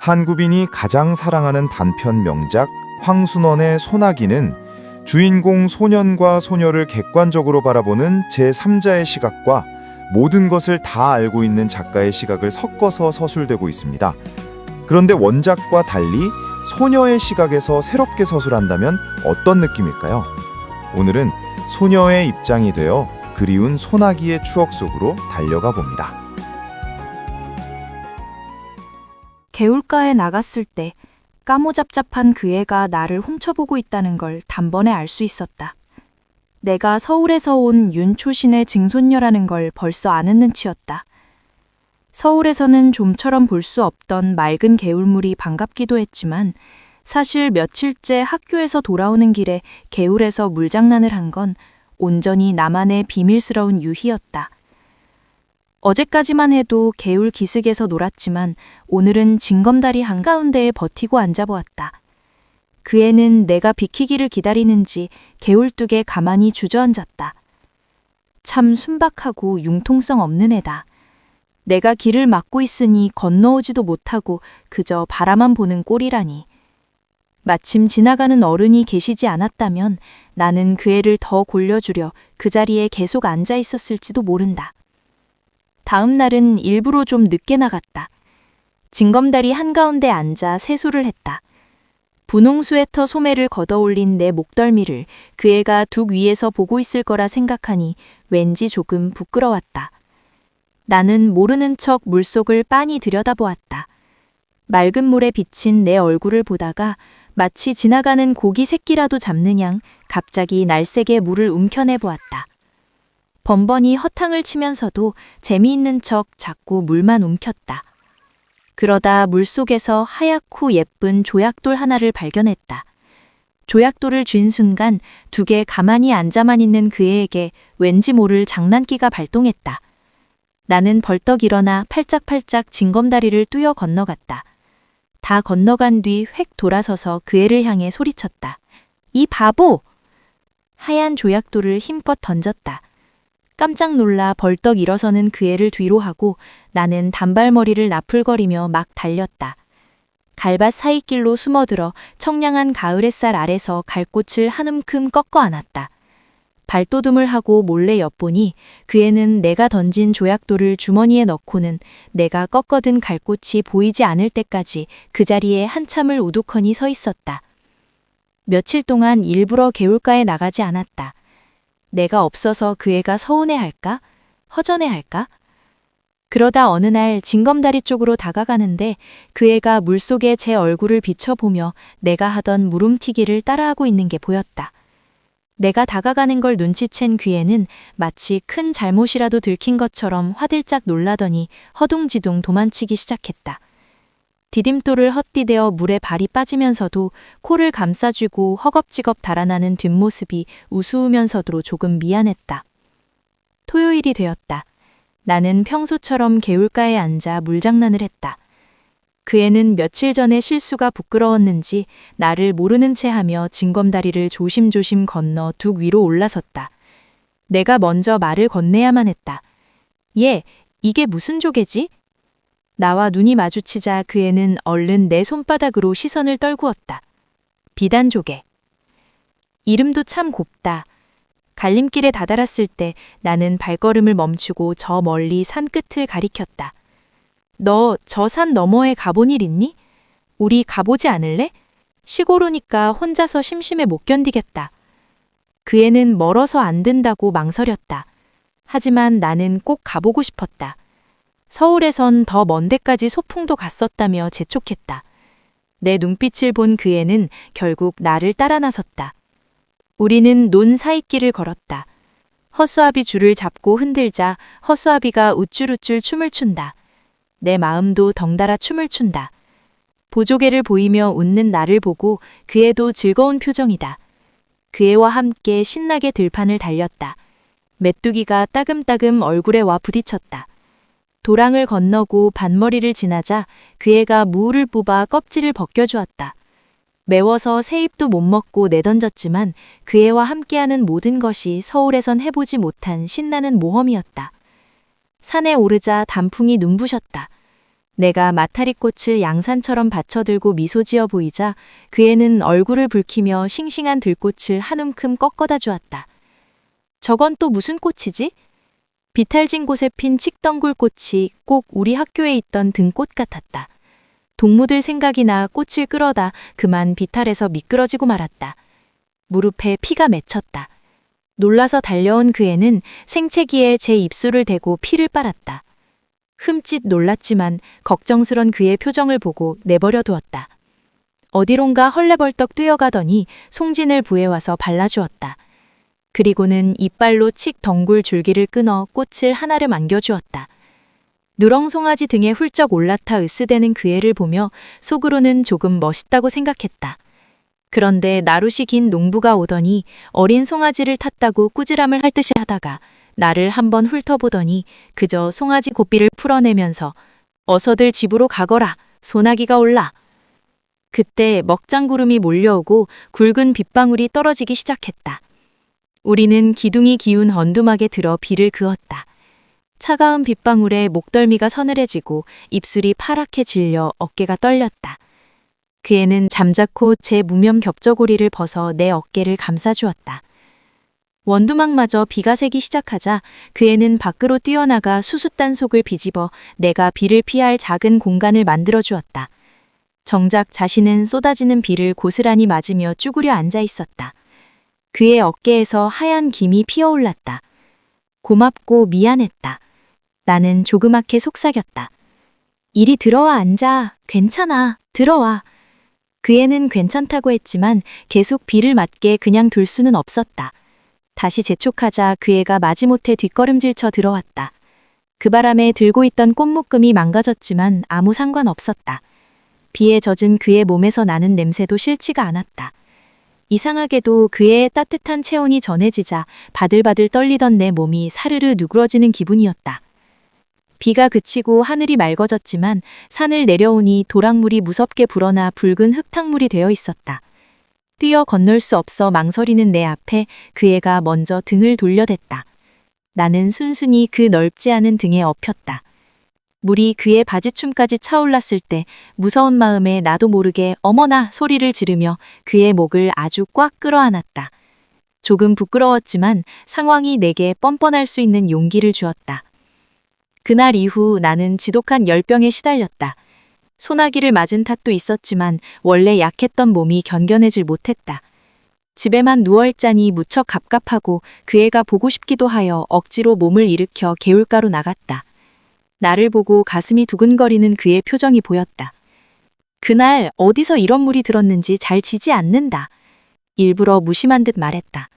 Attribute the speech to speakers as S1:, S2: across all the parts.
S1: 한국인이 가장 사랑하는 단편 명작 황순원의 소나기는 주인공 소년과 소녀를 객관적으로 바라보는 제3자의 시각과 모든 것을 다 알고 있는 작가의 시각을 섞어서 서술되고 있습니다. 그런데 원작과 달리 소녀의 시각에서 새롭게 서술한다면 어떤 느낌일까요? 오늘은 소녀의 입장이 되어 그리운 소나기의 추억 속으로 달려가 봅니다.
S2: 개울가에 나갔을 때 까무잡잡한 그 애가 나를 훔쳐보고 있다는 걸 단번에 알 수 있었다. 내가 서울에서 온 윤초신의 증손녀라는 걸 벌써 아는 눈치였다. 서울에서는 좀처럼 볼 수 없던 맑은 개울물이 반갑기도 했지만 사실 며칠째 학교에서 돌아오는 길에 개울에서 물장난을 한 건 온전히 나만의 비밀스러운 유희였다. 어제까지만 해도 개울 기슭에서 놀았지만 오늘은 징검다리 한가운데에 버티고 앉아보았다. 그 애는 내가 비키기를 기다리는지 개울뚝에 가만히 주저앉았다. 참 순박하고 융통성 없는 애다. 내가 길을 막고 있으니 건너오지도 못하고 그저 바라만 보는 꼴이라니. 마침 지나가는 어른이 계시지 않았다면 나는 그 애를 더 골려주려 그 자리에 계속 앉아 있었을지도 모른다. 다음 날은 일부러 좀 늦게 나갔다. 징검다리 한가운데 앉아 세수를 했다. 분홍 스웨터 소매를 걷어올린 내 목덜미를 그 애가 둑 위에서 보고 있을 거라 생각하니 왠지 조금 부끄러웠다. 나는 모르는 척 물속을 빤히 들여다보았다. 맑은 물에 비친 내 얼굴을 보다가 마치 지나가는 고기 새끼라도 잡는 양 갑자기 날쌔게 물을 움켜내 보았다. 번번이 허탕을 치면서도 재미있는 척 자꾸 물만 움켰다. 그러다 물속에서 하얗고 예쁜 조약돌 하나를 발견했다. 조약돌을 쥔 순간 둑에 가만히 앉아만 있는 그 애에게 왠지 모를 장난기가 발동했다. 나는 벌떡 일어나 팔짝팔짝 징검다리를 뚫어 건너갔다. 다 건너간 뒤 획 돌아서서 그 애를 향해 소리쳤다. 이 바보! 하얀 조약돌을 힘껏 던졌다. 깜짝 놀라 벌떡 일어서는 그 애를 뒤로 하고 나는 단발머리를 나풀거리며 막 달렸다. 갈밭 사이길로 숨어들어 청량한 가을 햇살 아래서 갈꽃을 한 움큼 꺾어 안았다. 발돋움을 하고 몰래 엿보니 그 애는 내가 던진 조약돌을 주머니에 넣고는 내가 꺾어든 갈꽃이 보이지 않을 때까지 그 자리에 한참을 우두커니 서 있었다. 며칠 동안 일부러 개울가에 나가지 않았다. 내가 없어서 그 애가 서운해할까? 허전해할까? 그러다 어느 날 징검다리 쪽으로 다가가는데 그 애가 물속에 제 얼굴을 비춰보며 내가 하던 물움튀기를 따라하고 있는 게 보였다. 내가 다가가는 걸 눈치챈 그 애는 마치 큰 잘못이라도 들킨 것처럼 화들짝 놀라더니 허둥지둥 도망치기 시작했다. 디딤돌을 헛디뎌 물에 발이 빠지면서도 코를 감싸쥐고 허겁지겁 달아나는 뒷모습이 우스우면서도 조금 미안했다. 토요일이 되었다. 나는 평소처럼 개울가에 앉아 물장난을 했다. 그 애는 며칠 전에 실수가 부끄러웠는지 나를 모르는 채 하며 징검다리를 조심조심 건너 둑 위로 올라섰다. 내가 먼저 말을 건네야만 했다. 얘, 이게 무슨 조개지? 나와 눈이 마주치자 그 애는 얼른 내 손바닥으로 시선을 떨구었다. 비단조개. 이름도 참 곱다. 갈림길에 다다랐을 때 나는 발걸음을 멈추고 저 멀리 산 끝을 가리켰다. 너 저 산 너머에 가본 일 있니? 우리 가보지 않을래? 시골 오니까 혼자서 심심해 못 견디겠다. 그 애는 멀어서 안 된다고 망설였다. 하지만 나는 꼭 가보고 싶었다. 서울에선 더 먼 데까지 소풍도 갔었다며 재촉했다. 내 눈빛을 본 그 애는 결국 나를 따라 나섰다. 우리는 논 사이길을 걸었다. 허수아비 줄을 잡고 흔들자 허수아비가 우쭐우쭐 춤을 춘다. 내 마음도 덩달아 춤을 춘다. 보조개를 보이며 웃는 나를 보고 그 애도 즐거운 표정이다. 그 애와 함께 신나게 들판을 달렸다. 메뚜기가 따금따금 얼굴에 와 부딪혔다. 도랑을 건너고 밭머리를 지나자 그 애가 무를 뽑아 껍질을 벗겨주었다. 매워서 새입도 못 먹고 내던졌지만 그 애와 함께하는 모든 것이 서울에선 해보지 못한 신나는 모험이었다. 산에 오르자 단풍이 눈부셨다. 내가 마타리꽃을 양산처럼 받쳐들고 미소 지어 보이자 그 애는 얼굴을 붉히며 싱싱한 들꽃을 한 움큼 꺾어다 주었다. 저건 또 무슨 꽃이지? 비탈진 곳에 핀 칡덩굴꽃이 꼭 우리 학교에 있던 등꽃 같았다. 동무들 생각이 나 꽃을 끌어다 그만 비탈에서 미끄러지고 말았다. 무릎에 피가 맺혔다. 놀라서 달려온 그 애는 생채기에 제 입술을 대고 피를 빨았다. 흠칫 놀랐지만 걱정스런 그의 표정을 보고 내버려 두었다. 어디론가 헐레벌떡 뛰어가더니 송진을 부해와서 발라주었다. 그리고는 이빨로 칡 덩굴 줄기를 끊어 꽃을 하나를 안겨주었다. 누렁송아지 등에 훌쩍 올라타 으스대는 그 애를 보며 속으로는 조금 멋있다고 생각했다. 그런데 나룻이 긴 농부가 오더니 어린 송아지를 탔다고 꾸지람을 할 듯이 하다가 나를 한번 훑어보더니 그저 송아지 고삐를 풀어내면서 어서들 집으로 가거라, 소나기가 올라. 그때 먹장구름이 몰려오고 굵은 빗방울이 떨어지기 시작했다. 우리는 기둥이 기운 언두막에 들어 비를 그었다. 차가운 빗방울에 목덜미가 서늘해지고 입술이 파랗게 질려 어깨가 떨렸다. 그 애는 잠자코 제 무념 겹저고리를 벗어 내 어깨를 감싸주었다. 원두막마저 비가 새기 시작하자 그 애는 밖으로 뛰어나가 수숫단 속을 비집어 내가 비를 피할 작은 공간을 만들어 주었다. 정작 자신은 쏟아지는 비를 고스란히 맞으며 쭈그려 앉아 있었다. 그의 어깨에서 하얀 김이 피어올랐다. 고맙고 미안했다. 나는 조그맣게 속삭였다. 이리 들어와 앉아. 괜찮아. 들어와. 그 애는 괜찮다고 했지만 계속 비를 맞게 그냥 둘 수는 없었다. 다시 재촉하자 그 애가 마지못해 뒷걸음질쳐 들어왔다. 그 바람에 들고 있던 꽃묶음이 망가졌지만 아무 상관없었다. 비에 젖은 그의 몸에서 나는 냄새도 싫지가 않았다. 이상하게도 그의 따뜻한 체온이 전해지자 바들바들 떨리던 내 몸이 사르르 누그러지는 기분이었다. 비가 그치고 하늘이 맑아졌지만 산을 내려오니 도랑물이 무섭게 불어나 붉은 흙탕물이 되어 있었다. 뛰어 건널 수 없어 망설이는 내 앞에 그 애가 먼저 등을 돌려댔다. 나는 순순히 그 넓지 않은 등에 엎였다. 물이 그의 바지춤까지 차올랐을 때 무서운 마음에 나도 모르게 어머나 소리를 지르며 그의 목을 아주 꽉 끌어안았다. 조금 부끄러웠지만 상황이 내게 뻔뻔할 수 있는 용기를 주었다. 그날 이후 나는 지독한 열병에 시달렸다. 소나기를 맞은 탓도 있었지만 원래 약했던 몸이 견뎌내질 못했다. 집에만 누워있자니 무척 갑갑하고 그 애가 보고 싶기도 하여 억지로 몸을 일으켜 개울가로 나갔다. 나를 보고 가슴이 두근거리는 그의 표정이 보였다. 그날 어디서 이런 물이 들었는지 잘 지지 않는다. 일부러 무심한 듯 말했다.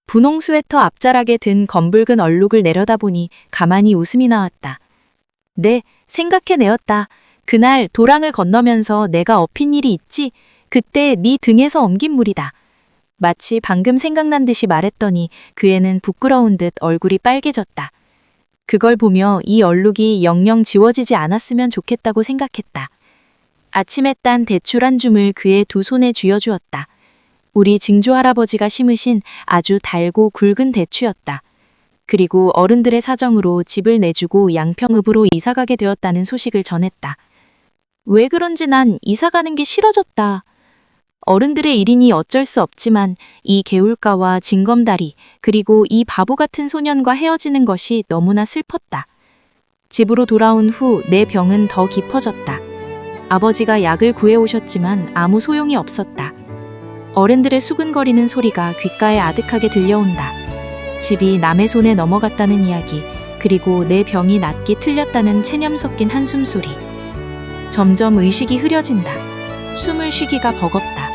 S2: 분홍 스웨터 앞자락에 든 검붉은 얼룩을 내려다보니 가만히 웃음이 나왔다. 네, 생각해내었다. 그날 도랑을 건너면서 내가 엎인 일이 있지? 그때 네 등에서 옮긴 물이다. 마치 방금 생각난 듯이 말했더니 그 애는 부끄러운 듯 얼굴이 빨개졌다. 그걸 보며 이 얼룩이 영영 지워지지 않았으면 좋겠다고 생각했다. 아침에 딴 대추 한 줌을 그의 두 손에 쥐어주었다. 우리 증조 할아버지가 심으신 아주 달고 굵은 대추였다. 그리고 어른들의 사정으로 집을 내주고 양평읍으로 이사가게 되었다는 소식을 전했다. 왜 그런지 난 이사가는 게 싫어졌다. 어른들의 일이니 어쩔 수 없지만 이 개울가와 징검다리 그리고 이 바보 같은 소년과 헤어지는 것이 너무나 슬펐다. 집으로 돌아온 후 내 병은 더 깊어졌다. 아버지가 약을 구해오셨지만 아무 소용이 없었다. 어른들의 수근거리는 소리가 귓가에 아득하게 들려온다. 집이 남의 손에 넘어갔다는 이야기, 그리고 내 병이 낫기 틀렸다는 체념 섞인 한숨 소리. 점점 의식이 흐려진다. 숨을 쉬기가 버겁다.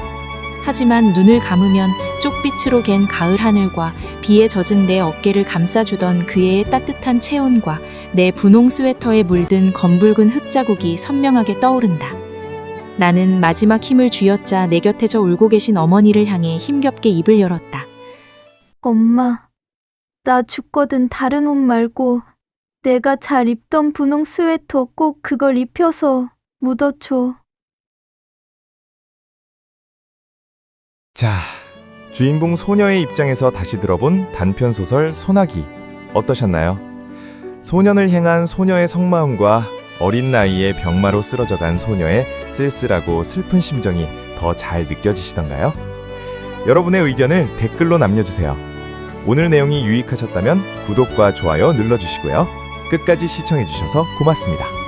S2: 하지만 눈을 감으면 쪽빛으로 갠 가을 하늘과 비에 젖은 내 어깨를 감싸주던 그의 따뜻한 체온과 내 분홍 스웨터에 물든 검붉은 흙자국이 선명하게 떠오른다. 나는 마지막 힘을 쥐어짜 내 곁에서 울고 계신 어머니를 향해 힘겹게 입을 열었다.
S3: 엄마, 나 죽거든 다른 옷 말고 내가 잘 입던 분홍 스웨터 꼭 그걸 입혀서 묻어줘.
S1: 자, 주인공 소녀의 입장에서 다시 들어본 단편소설 소나기 어떠셨나요? 소년을 향한 소녀의 속마음과 어린 나이에 병마로 쓰러져간 소녀의 쓸쓸하고 슬픈 심정이 더 잘 느껴지시던가요? 여러분의 의견을 댓글로 남겨주세요. 오늘 내용이 유익하셨다면 구독과 좋아요 눌러주시고요. 끝까지 시청해주셔서 고맙습니다.